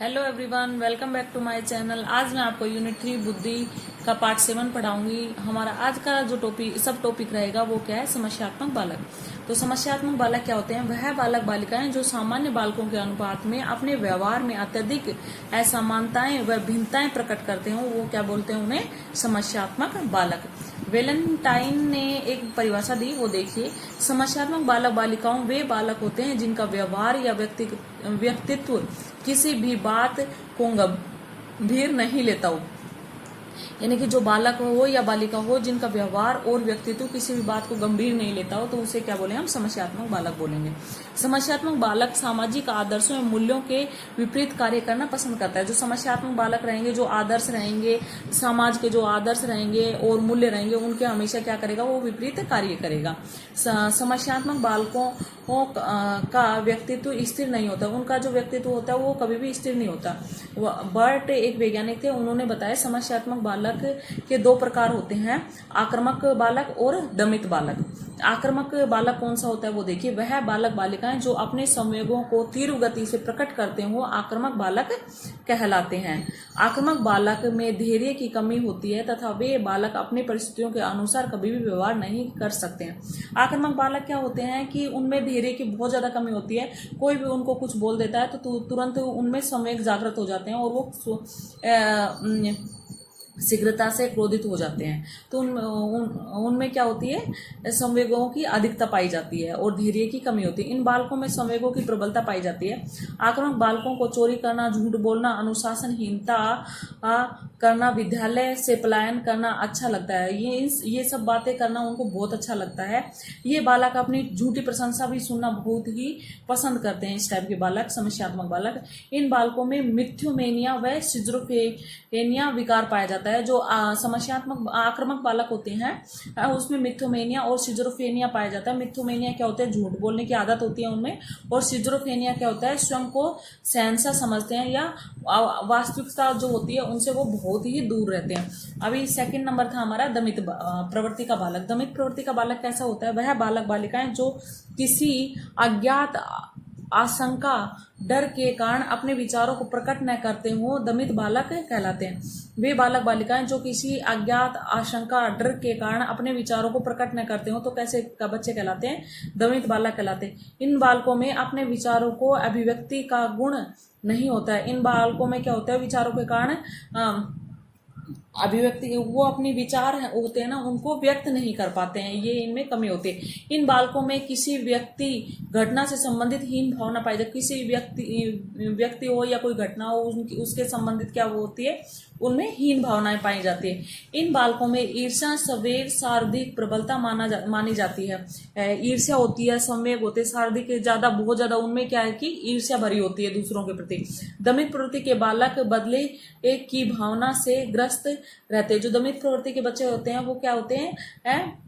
Hello everyone, welcome back to my channel. आज मैं आपको यूनिट 3 बुद्धि का पार्ट 7 पढ़ाऊंगी। हमारा आज का जो टॉपिक रहेगा वो क्या है? समस्यात्मक बालक। तो समस्यात्मक बालक क्या होते हैं? वह बालक बालिकाएं जो सामान्य बालकों के अनुपात में अपने व्यवहार में अत्यधिक असमानताएं व भिन्नताएं प्रकट करते हैं, वो क्या बोलते हैं? उन्हें समस्यात्मक बालक। वेलेंटाइन ने एक परिभाषा दी, वो देखिए। समस्यात्मक बालक बालिकाओं वे बालक होते हैं जिनका व्यवहार या व्यक्तित्व किसी भी बात को गंभीर नहीं लेता हो। यानी कि जो बालक हो या बालिका हो जिनका व्यवहार और व्यक्तित्व किसी भी बात को गंभीर नहीं लेता हो, तो उसे क्या बोलेंगे? हम समस्यात्मक बालक बोलेंगे। समस्यात्मक बालक सामाजिक आदर्शों एवं मूल्यों के विपरीत कार्य करना पसंद करता है। जो समस्यात्मक बालक रहेंगे, जो आदर्श रहेंगे, समाज के जो आदर्श रहेंगे और मूल्य रहेंगे, उनके हमेशा क्या करेगा? वो विपरीत कार्य करेगा। समस्यात्मक बालकों का व्यक्तित्व स्थिर नहीं होता। उनका जो व्यक्तित्व होता है वो कभी भी स्थिर नहीं होता। बर्ट एक वैज्ञानिक थे, उन्होंने बताया समस्यात्मक बालक के दो प्रकार होते हैं, आक्रामक बालक और दमित बालक। आक्रामक बालक कौन सा होता है वो देखिए। वह बालक बालिकाएं जो अपने संवेगों को तीव्र गति से प्रकट करते हैं वो आक्रामक बालक कहलाते हैं। आक्रामक बालक में धैर्य की कमी होती है तथा वे बालक अपनी परिस्थितियों के अनुसार कभी भी व्यवहार नहीं कर सकते हैं। आक्रामक बालक क्या होते हैं कि उनमें धैर्य की बहुत ज्यादा कमी होती है। कोई भी उनको कुछ बोल देता है तो तुरंत उनमें संवेग जागृत हो जाते हैं और वो शीघ्रता से क्रोधित हो जाते हैं। तो उनमें क्या होती है? संवेगों की अधिकता पाई जाती है और धैर्य की कमी होती है। इन बालकों में संवेगों की प्रबलता पाई जाती है। आक्रामक बालकों को चोरी करना, झूठ बोलना, अनुशासनहीनता करना, विद्यालय से पलायन करना अच्छा लगता है। ये सब बातें करना उनको बहुत अच्छा लगता है। ये बालक अपनी झूठी प्रशंसा भी सुनना बहुत ही पसंद करते हैं। इस टाइप के बालक समस्यात्मक बालक। इन बालकों में मिथ्योमेनिया व सिजोफ्रेनिया विकार पाया जाता है। जो समस्यात्मक आक्रामक बालक होते हैं उसमें मिथ्योमेनिया और सिजोफ्रेनिया पाया जाता है। मिथ्योमेनिया क्या होता है? झूठ बोलने की आदत होती है उनमें। और सिजोफ्रेनिया क्या होता है? स्वयं को शहंशाह समझते हैं या वास्तविकता जो होती है उनसे वो बहुत ही दूर रहते हैं। अभी सेकंड नंबर था हमारा दमित प्रवृत्ति का बालक। दमित प्रवृत्ति का बालक कैसा होता है? वह बालक बालिकाएं जो किसी अज्ञात आशंका डर के कारण अपने विचारों को प्रकट न करते हो दमित बालक कहलाते हैं। वे बालक बालिकाएं जो किसी अज्ञात आशंका डर के कारण अपने विचारों को प्रकट न करते हो तो कैसे का बच्चे कहलाते हैं? दमित बालक कहलाते हैं। इन बालकों में अपने विचारों को अभिव्यक्ति का गुण नहीं होता है। इन बालकों में क्या होता है? विचारों के कारण अभिव्यक्ति, वो अपने विचार होते हैं ना उनको व्यक्त नहीं कर पाते हैं, ये इनमें कमी होती है। इन बालकों में किसी व्यक्ति घटना से संबंधित हीन भावना पाई जाती है। किसी व्यक्ति हो या कोई घटना हो उसके संबंधित क्या वो होती है? उनमें हीन भावनाएं पाई जाती है। इन बालकों में ईर्ष्या, संवेग, शारीरिक प्रबलता मानी जाती है। ईर्ष्या होती है, संवेग होते हैं, शारीरिक ज्यादा बहुत ज्यादा उनमें क्या है कि ईर्ष्या भरी होती है दूसरों के प्रति। दमित प्रवृत्ति के बालक बदले एक की भावना से ग्रस्त रहते हैं। जो दमित प्रवृत्ति के बच्चे होते हैं वो क्या होते हैं?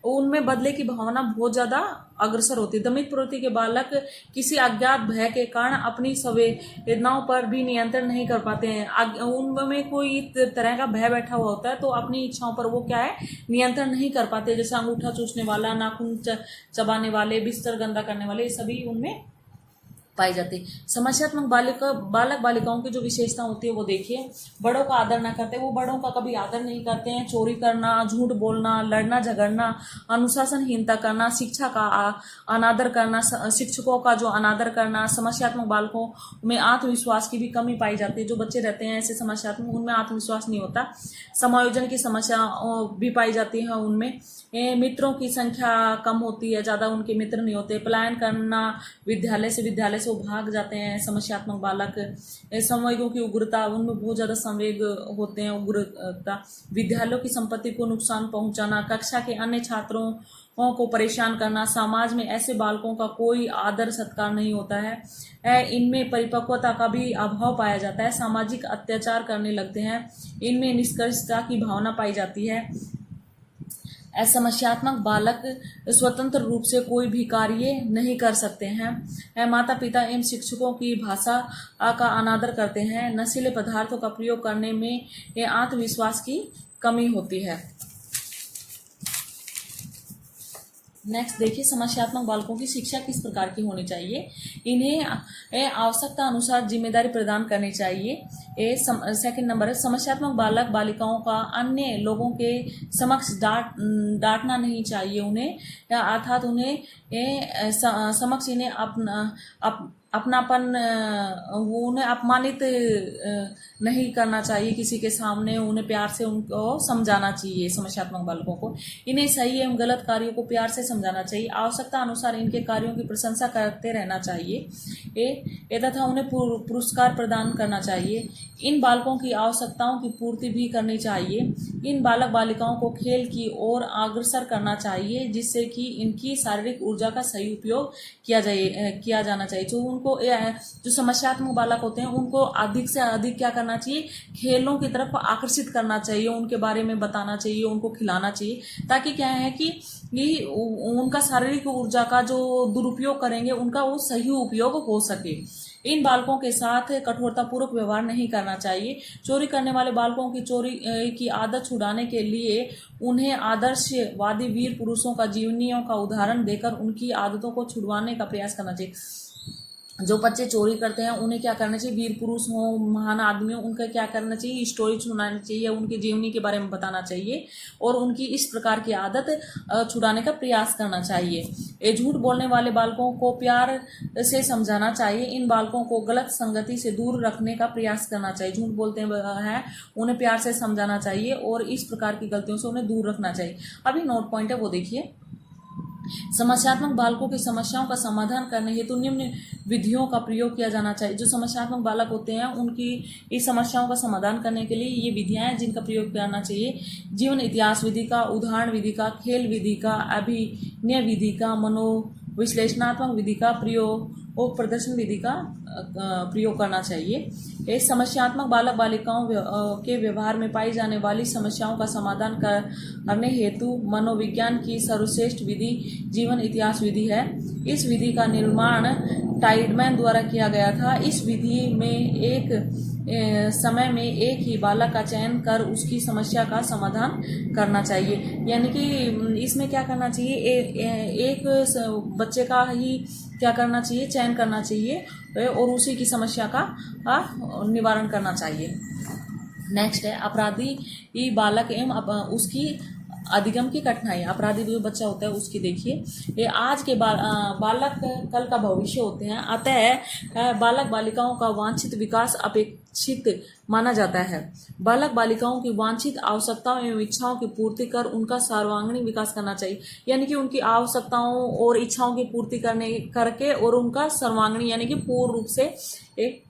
उनमें बदले की भावना बहुत ज्यादा अग्रसर होती है। दमित प्रवृत्ति के बालक किसी अज्ञात भय के कारण अपनी संवेदनाओं पर भी नियंत्रण नहीं कर पाते हैं। उनमें कोई तरह का भय बैठा हुआ होता है तो अपनी इच्छाओं पर वो क्या है? नियंत्रण नहीं कर पाते। जैसे अंगूठा चूसने वाला, नाखून चबाने वाले, बिस्तर गंदा करने वाले, ये सभी उनमें पाई जाती है। समस्यात्मक बालक बालिकाओं की जो विशेषता होती है वो देखिए। बड़ों का आदर न करते, वो बड़ों का कभी आदर नहीं करते हैं। चोरी करना, झूठ बोलना, लड़ना झगड़ना, अनुशासनहीनता करना, शिक्षा का अनादर करना, शिक्षकों का जो अनादर करना। समस्यात्मक बालकों में आत्मविश्वास की भी कमी पाई जाती है। जो बच्चे रहते हैं ऐसे समस्यात्मक, उनमें आत्मविश्वास नहीं होता। समायोजन की समस्या भी पाई जाती है उनमें। मित्रों की संख्या कम होती है, ज्यादा उनके मित्र नहीं होते। पलायन करना, विद्यालय से वो भाग जाते हैं समस्यात्मक बालक। संवेगों की उग्रता, उनमें बहुत ज्यादा संवेग होते हैं, उग्रता। विद्यालयों की संपत्ति को नुकसान पहुंचाना, कक्षा के अन्य छात्रों को परेशान करना। समाज में ऐसे बालकों का कोई आदर सत्कार नहीं होता है। इनमें परिपक्वता का भी अभाव पाया जाता है। सामाजिक अत्याचार करने लगते हैं। इनमें निष्कर्षता की भावना पाई जाती है। समस्यात्मक बालक स्वतंत्र रूप से कोई भी कार्य नहीं कर सकते हैं। माता पिता एवं शिक्षकों की भाषा का अनादर करते हैं। नशीले पदार्थों का प्रयोग करने में आत्मविश्वास की कमी होती है। नेक्स्ट देखिए, समस्यात्मक बालकों की शिक्षा किस प्रकार की होनी चाहिए। इन्हें आवश्यकता अनुसार जिम्मेदारी प्रदान करनी चाहिए। सेकंड नंबर है, समस्यात्मक बालक बालिकाओं का अन्य लोगों के समक्ष डांटना नहीं चाहिए उन्हें, अर्थात उन्हें समक्ष इन्हें अपनापन वो उन्हें अपमानित नहीं करना चाहिए किसी के सामने, उन्हें प्यार से उनको समझाना चाहिए। समस्यात्मक बालकों को इन्हें सही एवं गलत कार्यों को प्यार से समझाना चाहिए, आवश्यकता अनुसार इनके कार्यों की प्रशंसा करते रहना चाहिए तथा उन्हें पुरस्कार प्रदान करना चाहिए। इन बालकों की आवश्यकताओं की पूर्ति भी करनी चाहिए। इन बालक बालिकाओं को खेल की ओर अग्रसर करना चाहिए, जिससे कि इनकी शारीरिक ऊर्जा का सही उपयोग किया जाना चाहिए। जो समस्यात्मक बालक होते हैं उनको अधिक से अधिक क्या करना चाहिए, खेलों की तरफ आकर्षित करना चाहिए, उनके बारे में बताना चाहिए, उनको खिलाना चाहिए, ताकि क्या है कि उनका शारीरिक ऊर्जा का जो दुरुपयोग करेंगे उनका वो सही उपयोग हो सके। इन बालकों के साथ कठोरतापूर्वक व्यवहार नहीं करना चाहिए। चोरी करने वाले बालकों की चोरी की आदत छुड़ाने के लिए उन्हें आदर्शवादी वीर पुरुषों का जीवनियों का उदाहरण देकर उनकी आदतों को छुड़वाने का प्रयास करना चाहिए। जो बच्चे चोरी करते हैं उन्हें क्या करना चाहिए, वीर पुरुष हो, महान आदमी हो, उनका क्या करना चाहिए, स्टोरी सुनानी चाहिए, उनकी जीवनी के बारे में बताना चाहिए और उनकी इस प्रकार की आदत छुड़ाने का प्रयास करना चाहिए। झूठ बोलने वाले बालकों को प्यार से समझाना चाहिए। इन बालकों को गलत संगति से दूर रखने का प्रयास करना चाहिए। झूठ बोलते हैं उन्हें प्यार से समझाना चाहिए और इस प्रकार की गलतियों से उन्हें दूर रखना चाहिए। अभी नोट पॉइंट है वो देखिए। समस्यात्मक बालकों की समस्याओं का समाधान करने हेतु निम्न विधियों का प्रयोग किया जाना चाहिए। जो समस्यात्मक बालक होते हैं उनकी इस समस्याओं का समाधान करने के लिए ये विधियां हैं जिनका प्रयोग करना चाहिए। जीवन इतिहास विधि का, उदाहरण विधि का, खेल विधि का, अभिनय विधि का, मनोविश्लेषणात्मक विधि का प्रयोग और प्रदर्शन विधि का प्रयोग करना चाहिए। इस समस्यात्मक बालक बालिकाओं के व्यवहार में पाई जाने वाली समस्याओं का समाधान करने हेतु मनोविज्ञान की सर्वश्रेष्ठ विधि जीवन इतिहास विधि है। इस विधि का निर्माण टाइडमैन द्वारा किया गया था। इस विधि में एक समय में एक ही बालक का चयन कर उसकी समस्या का समाधान करना चाहिए। यानी कि इसमें क्या करना चाहिए, एक बच्चे का ही क्या करना चाहिए, चयन करना चाहिए और उसी की समस्या का निवारण करना चाहिए। नेक्स्ट है अपराधी बालक एवं उसकी अधिगम की कठिनाई। अपराधी जो बच्चा होता है उसकी देखिए, ये आज के बालक कल का भविष्य होते हैं, अतः बालक बालिकाओं का वांछित विकास अपेक्षित माना जाता है। बालक बालिकाओं की वांछित आवश्यकताओं एवं इच्छाओं की पूर्ति कर उनका सर्वांगीण विकास करना चाहिए। यानी कि उनकी आवश्यकताओं और इच्छाओं की पूर्ति करके और उनका सर्वांगीण यानी कि पूर्ण रूप से एक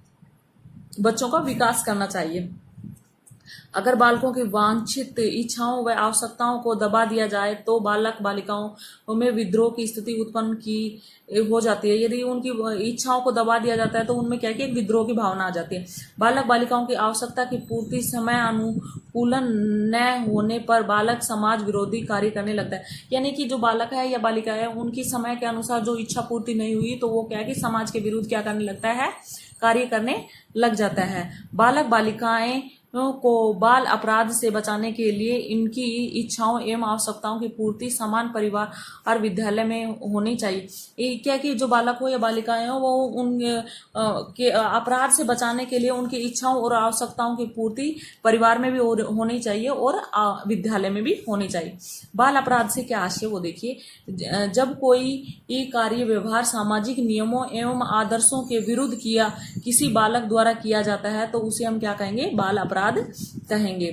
बच्चों का विकास करना चाहिए। अगर बालकों की वांछित इच्छाओं व आवश्यकताओं को दबा दिया जाए तो बालक बालिकाओं में विद्रोह की स्थिति उत्पन्न हो जाती है। यदि उनकी इच्छाओं को दबा दिया जाता है तो उनमें क्या कि विद्रोह की भावना आ जाती है। बालक बालिकाओं की आवश्यकता की पूर्ति समय अनुकूलन न होने पर बालक समाज विरोधी कार्य करने लगता है। यानी कि जो बालक है या बालिका है उनकी समय के अनुसार जो इच्छा पूर्ति नहीं हुई तो वो क्या है कि समाज के विरुद्ध क्या करने लगता है, कार्य करने लग जाता है। बालक बालिकाएं को बाल अपराध से बचाने के लिए इनकी इच्छाओं एवं आवश्यकताओं की पूर्ति समान परिवार और विद्यालय में होनी चाहिए। क्या कि जो बालक हो या बालिकाएं हो वो उन के अपराध से बचाने के लिए उनकी इच्छाओं और आवश्यकताओं की पूर्ति परिवार में भी होनी चाहिए और विद्यालय में भी होनी चाहिए। बाल अपराध से क्या आशय वो देखिए, जब कोई कार्य व्यवहार सामाजिक नियमों एवं आदर्शों के विरुद्ध किसी बालक द्वारा किया जाता है तो उसे हम क्या कहेंगे, बाल अपराध कहेंगे।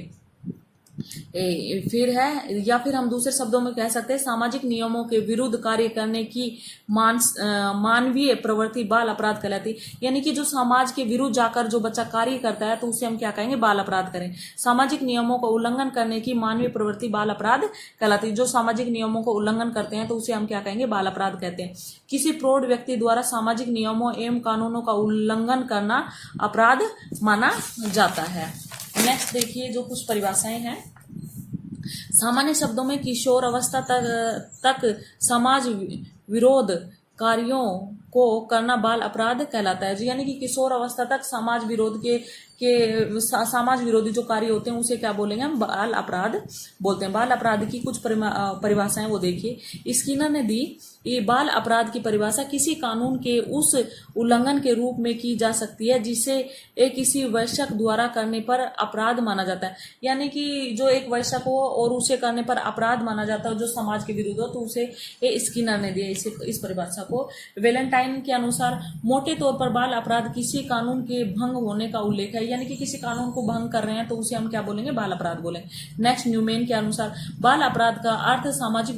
फिर है या फिर हम दूसरे शब्दों में कह सकते हैं सामाजिक नियमों के विरुद्ध कार्य करने की मानवीय प्रवृत्ति बाल अपराध कहलाती है। यानी कि जो समाज के विरुद्ध जाकर जो बच्चा कार्य करता है तो उसे हम क्या कहेंगे, बाल अपराध करें। सामाजिक नियमों का उल्लंघन करने की मानवीय प्रवृत्ति बाल अपराध कहलाती है। जो सामाजिक नियमों को उल्लंघन करते हैं तो उसे हम क्या कहेंगे, बाल अपराध कहते हैं। किसी प्रौढ़ व्यक्ति द्वारा सामाजिक नियमों एवं कानूनों का उल्लंघन करना अपराध माना जाता है। नेक्स्ट देखिए जो कुछ परिभाषाएं हैं। सामान्य शब्दों में किशोर अवस्था तक समाज विरोध कार्यों को करना बाल अपराध कहलाता है। यानी कि किशोर अवस्था तक समाज विरोध के के समाज विरोधी जो कार्य होते हैं उसे क्या बोलेंगे हम, बाल अपराध बोलते हैं। बाल अपराध की कुछ परिभाषाएं वो देखिए। स्किनर ने दी, ये बाल अपराध की परिभाषा किसी कानून के उस उल्लंघन के रूप में की जा सकती है जिसे एक किसी वयस्क द्वारा करने पर अपराध माना जाता है। यानी कि जो एक वयस्क हो और उसे करने पर अपराध माना जाता है जो समाज के विरुद्ध हो, तो उसे ये स्किनर ने दिया इस परिभाषा को। वेलेंटाइन के अनुसार मोटे तौर पर बाल अपराध किसी कानून के भंग होने का उल्लेख है, यानी कि किसी कानून को भंग कर रहे हैं तो उसे हम क्या बोलेंगे, बाल अपराध बोलेंगे। नेक्स्ट, न्यूमैन के अनुसार बाल अपराध का अर्थ सामाजिक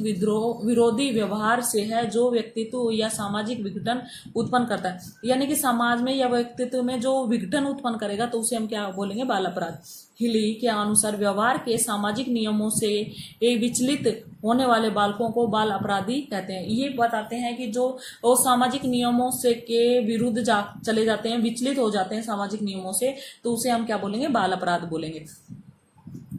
विरोधी व्यवहार से है जो व्यक्तित्व या सामाजिक विघटन उत्पन्न करता है, यानी कि समाज में या व्यक्तित्व में जो विघटन उत्पन्न करेगा तो उसे हम क्या बोलेंगे, बाल अपराध। हिली के अनुसार व्यवहार के सामाजिक नियमों से विचलित होने वाले बालकों को बाल अपराधी कहते हैं। ये बताते हैं कि जो वो सामाजिक नियमों से के विरुद्ध चले जाते हैं, विचलित हो जाते हैं सामाजिक नियमों से, तो उसे हम क्या बोलेंगे, बाल अपराध बोलेंगे।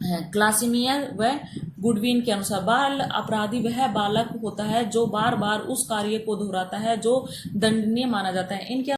क्लासिमियर व गुडविन के अनुसार बाल अपराधी वह बालक होता है जो बार बार उस कार्य को दोहराता है जो दंडनीय माना जाता है। इनके